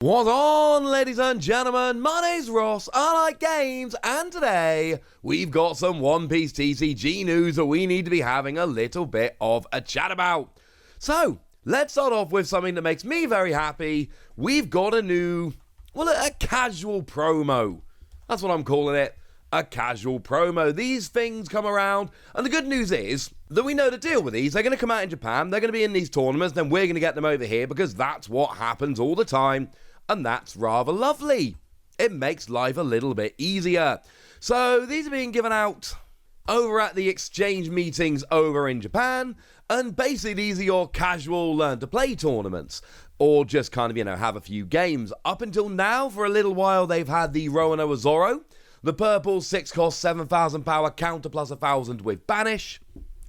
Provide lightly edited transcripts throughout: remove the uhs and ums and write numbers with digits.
What's on, ladies and gentlemen? My name's Ross, I like games, and today we've got some One Piece TCG news that we need to be having a little bit of a chat about. So, let's start off with something that makes me very happy. We've got a casual promo. That's what I'm calling it, a casual promo. These things come around, and the good news is that we know to deal with these. They're going to come out in Japan, they're going to be in these tournaments, then we're going to get them over here because that's what happens all the time. And that's rather lovely. It makes life a little bit easier. So these are being given out over at the exchange meetings over in Japan. And basically these are your casual learn to play tournaments. Or just kind of, have a few games. Up until now, for a little while, they've had the Roanoa Zoro. The purple 6 cost 7,000 power counter plus 1,000 with banish.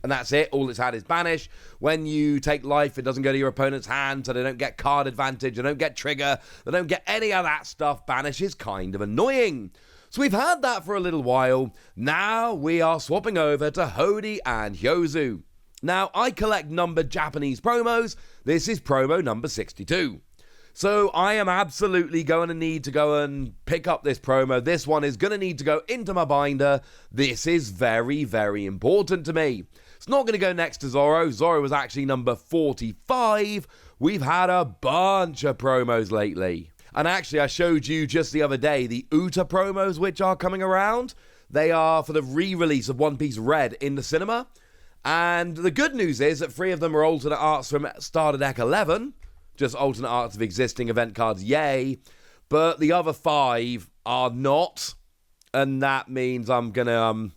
And that's it. All it's had is banish. When you take life, it doesn't go to your opponent's hand, so they don't get card advantage, they don't get trigger, they don't get any of that stuff. Banish is kind of annoying. So we've had that for a little while. Now we are swapping over to Hody and Hyozu. Now, I collect numbered Japanese promos. This is promo number 62. So I am absolutely going to need to go and pick up this promo. This one is going to need to go into my binder. This is very, very important to me. It's not going to go next to Zoro. Zoro was actually number 45. We've had a bunch of promos lately. And actually, I showed you just the other day the Uta promos which are coming around. They are for the re-release of One Piece Red in the cinema. And the good news is that 3 of them are alternate arts from Starter Deck 11. Just alternate arts of existing event cards, yay. But the other 5 are not. And that means I'm gonna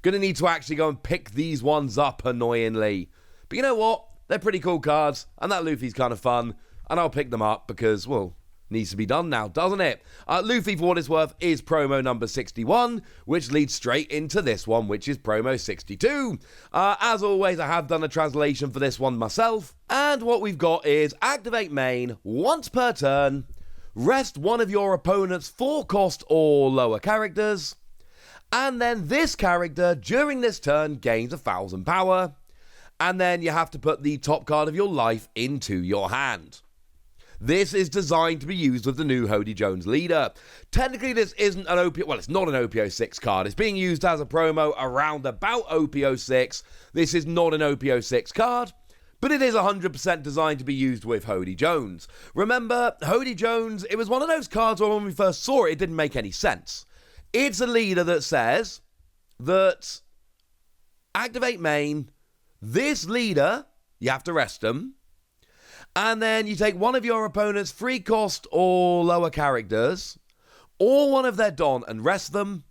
need to actually go and pick these ones up, annoyingly. But you know what? They're pretty cool cards, and that Luffy's kind of fun. And I'll pick them up because, well, needs to be done now, doesn't it? Luffy, for what it's worth, is promo number 61, which leads straight into this one, which is promo 62. As always, I have done a translation for this one myself. And what we've got is activate main once per turn, rest one of your opponent's 4 cost or lower characters, and then this character during this turn gains 1,000 power, and then you have to put the top card of your life into your hand. This is designed to be used with the new Hody Jones leader. Technically, this isn't an OPO... Well, it's not an OPO6 card. It's being used as a promo around about OPO6. This is not an OPO6 card, but it is 100% designed to be used with Hody Jones. Remember, Hody Jones, it was one of those cards where when we first saw it, it didn't make any sense. It's a leader that says that activate main, this leader, you have to rest them, and then you take one of your opponent's 3 cost or lower characters, or one of their Don, and rest them.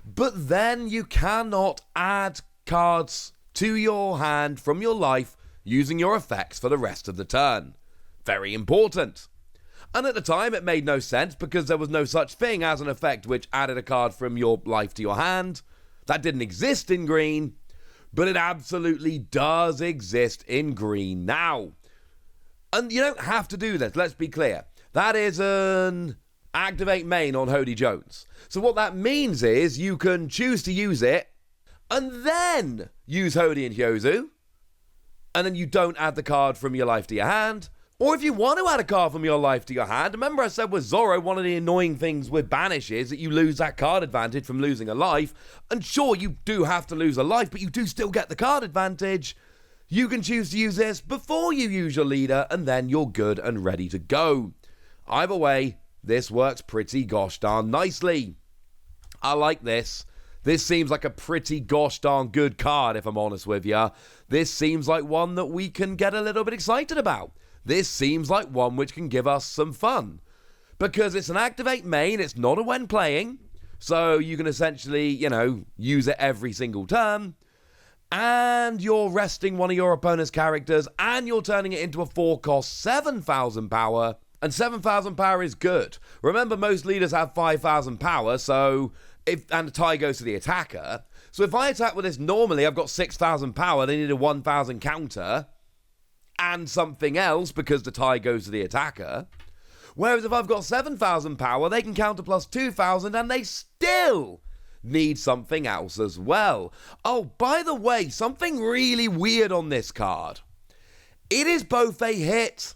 But then you cannot add cards to your hand from your life using your effects for the rest of the turn. Very important. And at the time, it made no sense because there was no such thing as an effect which added a card from your life to your hand. That didn't exist in green, but it absolutely does exist in green now. And you don't have to do this, let's be clear. That is an activate main on Hody Jones. So what that means is you can choose to use it and then use Hody and Hyozu, and then you don't add the card from your life to your hand. Or if you want to add a card from your life to your hand, remember I said with Zoro, one of the annoying things with banish is that you lose that card advantage from losing a life. And sure, you do have to lose a life, but you do still get the card advantage. You can choose to use this before you use your leader, and then you're good and ready to go. Either way, this works pretty gosh darn nicely. I like this. This seems like a pretty gosh darn good card, if I'm honest with you. This seems like one that we can get a little bit excited about. This seems like one which can give us some fun. Because it's an activate main, it's not a when playing, so you can essentially, use it every single turn. And you're resting one of your opponent's characters, and you're turning it into a 4-cost 7,000 power, and 7,000 power is good. Remember, most leaders have 5,000 power, and the tie goes to the attacker. So if I attack with this normally, I've got 6,000 power, they need a 1,000 counter, and something else, because the tie goes to the attacker. Whereas if I've got 7,000 power, they can counter plus 2,000, and they still need something else as well. Oh, by the way, something really weird on this card. It is both a hit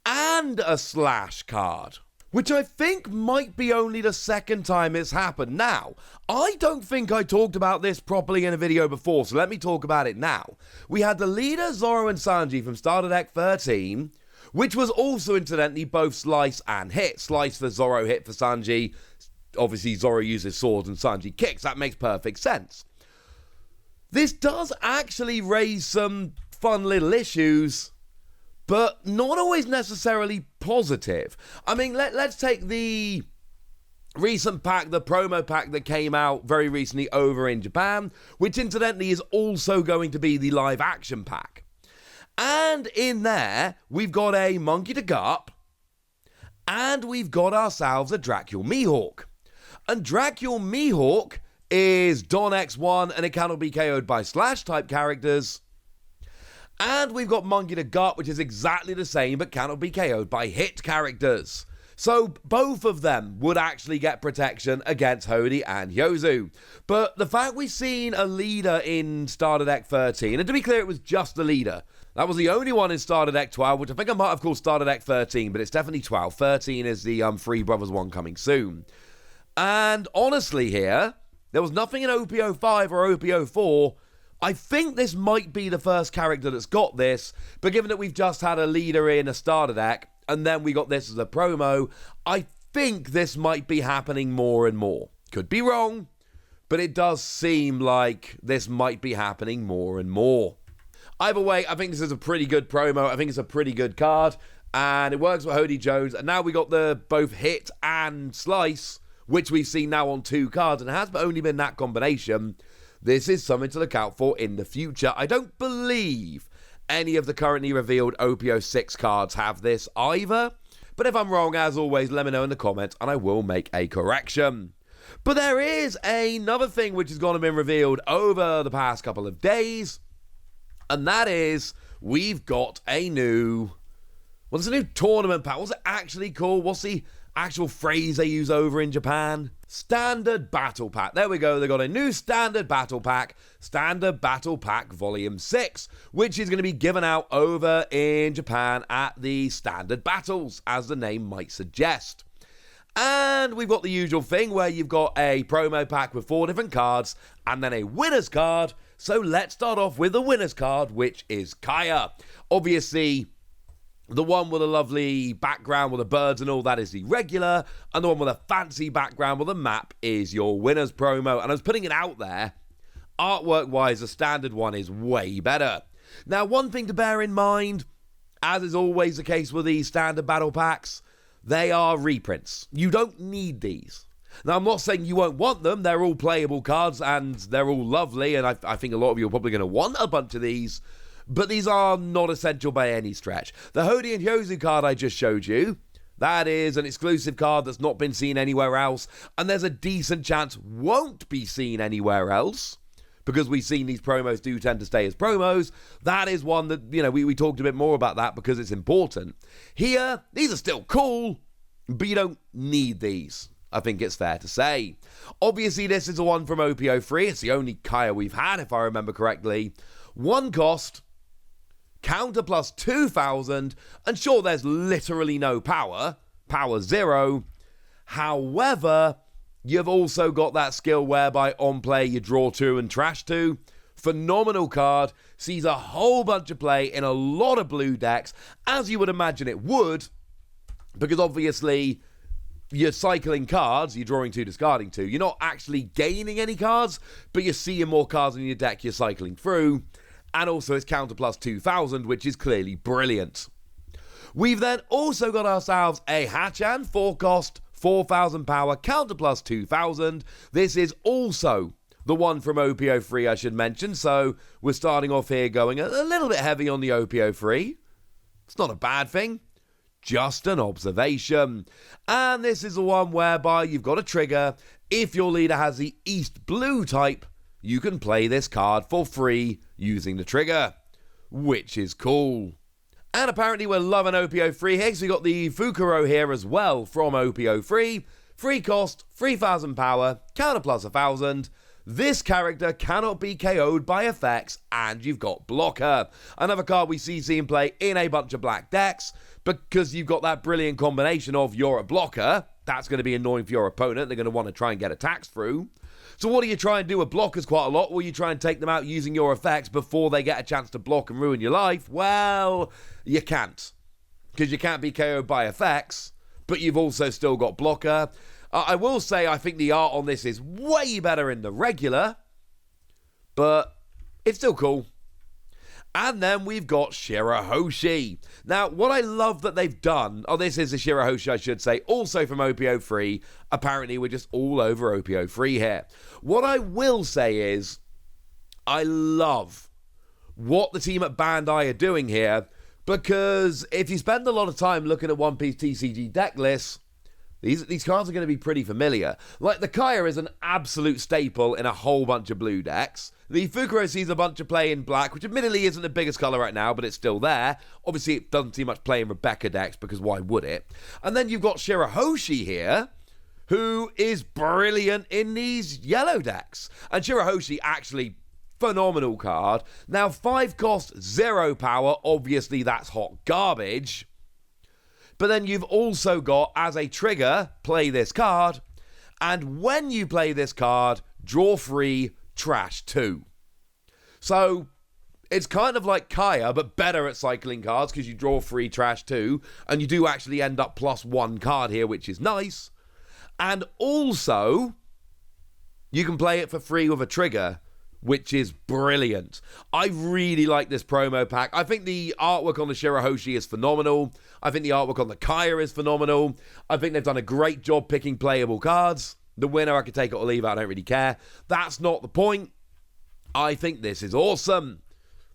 and a slash card, which I think might be only the second time it's happened. Now, I don't think I talked about this properly in a video before, so let me talk about it now. We had the leader Zoro and Sanji from Starter Deck 13, which was also incidentally both slice and hit. Slice for Zoro, hit for Sanji. Obviously, Zoro uses swords and Sanji kicks. That makes perfect sense. This does actually raise some fun little issues, but not always necessarily positive. I mean, let's take the recent pack, the promo pack that came out very recently over in Japan, which incidentally is also going to be the live action pack. And in there, we've got a Monkey to Garp, and we've got ourselves a Dracula Mihawk. And Dracula Mihawk is Don X1, and it cannot be KO'd by slash type characters. And we've got Monkey to Garp, which is exactly the same, but cannot be KO'd by hit characters. So both of them would actually get protection against Hody and Yozu. But the fact we've seen a leader in Starter Deck 13, and to be clear, it was just the leader. That was the only one in Starter Deck 12, which I think I might have called Starter Deck 13, but it's definitely 12. 13 is the Three Brothers one coming soon. And honestly here, there was nothing in OP05 or OP04. I think this might be the first character that's got this, but given that we've just had a leader in a starter deck, and then we got this as a promo, I think this might be happening more and more. Could be wrong, but it does seem like this might be happening more and more. Either way, I think this is a pretty good promo. I think it's a pretty good card, and it works with Hody Jones, and now we got the both hit and slice, which we've seen now on 2 cards, and it has only been that combination. This is something to look out for in the future. I don't believe any of the currently revealed OP06 cards have this either, but if I'm wrong, as always, let me know in the comments, and I will make a correction. But there is another thing which has gone and been revealed over the past couple of days, and that is we've got a new... What's a new tournament pack? What's it actually called? What's the actual phrase they use over in Japan? Standard Battle Pack. There we go. They got a new Standard Battle Pack. Standard Battle Pack Volume 6, which is going to be given out over in Japan at the Standard Battles, as the name might suggest. And we've got the usual thing where you've got a promo pack with 4 different cards and then a winner's card. So let's start off with the winner's card, which is Kaya. Obviously, the one with a lovely background with the birds and all that is the regular, and the one with a fancy background with a map is your winner's promo. And I was putting it out there, artwork-wise, the standard one is way better. Now, one thing to bear in mind, as is always the case with these standard battle packs, they are reprints. You don't need these. Now, I'm not saying you won't want them. They're all playable cards, and they're all lovely, and I think a lot of you are probably going to want a bunch of these. But these are not essential by any stretch. The Hody and Yozu card I just showed you, that is an exclusive card that's not been seen anywhere else, and there's a decent chance won't be seen anywhere else, because we've seen these promos do tend to stay as promos. That is one that, you know, we talked a bit more about that because it's important. Here, these are still cool, but you don't need these, I think it's fair to say. Obviously, this is the one from OP03. It's the only Kaya we've had, if I remember correctly. 1 cost... counter plus 2,000, and sure, there's literally no power 0. However, you've also got that skill whereby on play you draw 2 and trash 2. Phenomenal card, sees a whole bunch of play in a lot of blue decks, as you would imagine it would, because obviously you're cycling cards, you're drawing 2, discarding 2. You're not actually gaining any cards, but you're seeing more cards in your deck you're cycling through. And also it's counter plus 2,000, which is clearly brilliant. We've then also got ourselves a Hachan, 4 cost, 4,000 power, counter plus 2,000. This is also the one from OP03, I should mention. So we're starting off here going a little bit heavy on the OP03. It's not a bad thing, just an observation. And this is the one whereby you've got a trigger. If your leader has the East Blue type, you can play this card for free using the trigger, which is cool. And apparently we're loving OP03 here, so we got the Fukuro here as well from OP03. 3 cost, 3,000 power, counter plus 1,000. This character cannot be KO'd by effects, and you've got blocker. Another card we see in play in a bunch of black decks, because you've got that brilliant combination of you're a blocker. That's going to be annoying for your opponent. They're going to want to try and get attacks through. So what do you try and do with blockers quite a lot? Well, you try and take them out using your effects before they get a chance to block and ruin your life. Well, you can't, because you can't be KO'd by effects, but you've also still got blocker. I will say I think the art on this is way better in the regular, but it's still cool. And then we've got Shirahoshi. Now, what I love that they've done... Oh, this is a Shirahoshi, I should say, also from OPO3. Apparently, we're just all over OPO3 here. What I will say is, I love what the team at Bandai are doing here, because if you spend a lot of time looking at One Piece TCG deck lists, these cards are going to be pretty familiar. Like, the Kaya is an absolute staple in a whole bunch of blue decks. The Fukuro sees a bunch of play in black, which admittedly isn't the biggest colour right now, but it's still there. Obviously, it doesn't see much play in Rebecca decks, because why would it? And then you've got Shirahoshi here, who is brilliant in these yellow decks. And Shirahoshi, actually, phenomenal card. Now, 5 cost, 0 power. Obviously, that's hot garbage. But then you've also got, as a trigger, play this card. And when you play this card, draw 3, trash 2. So, it's kind of like Kaya, but better at cycling cards, because you draw 3, trash 2. And you do actually end up +1 card here, which is nice. And also, you can play it for free with a trigger, which is brilliant. I really like this promo pack. I think the artwork on the Shirahoshi is phenomenal. I think the artwork on the Kaya is phenomenal. I think they've done a great job picking playable cards. The winner, I could take it or leave it, I don't really care. That's not the point. I think this is awesome.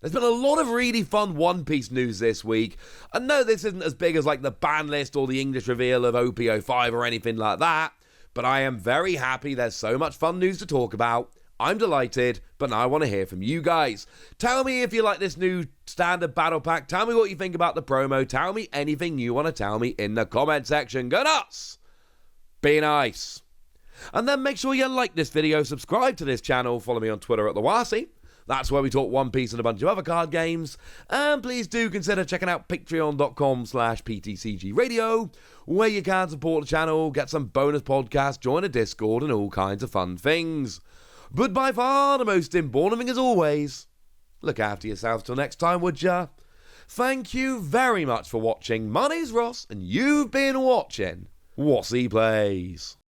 There's been a lot of really fun One Piece news this week. I know this isn't as big as like the ban list or the English reveal of OPO5 or anything like that, but I am very happy there's so much fun news to talk about. I'm delighted, but now I want to hear from you guys. Tell me if you like this new standard battle pack. Tell me what you think about the promo. Tell me anything you want to tell me in the comment section. Go nuts! Be nice. And then make sure you like this video, subscribe to this channel, follow me on Twitter at TheWasi. That's where we talk One Piece and a bunch of other card games. And please do consider checking out patreon.com/PTCG Radio, where you can support the channel, get some bonus podcasts, join a Discord, and all kinds of fun things. But by far the most important thing, as always, look after yourselves till next time, would ya? Thank you very much for watching. My name's Ross, and you've been watching Wasi Plays.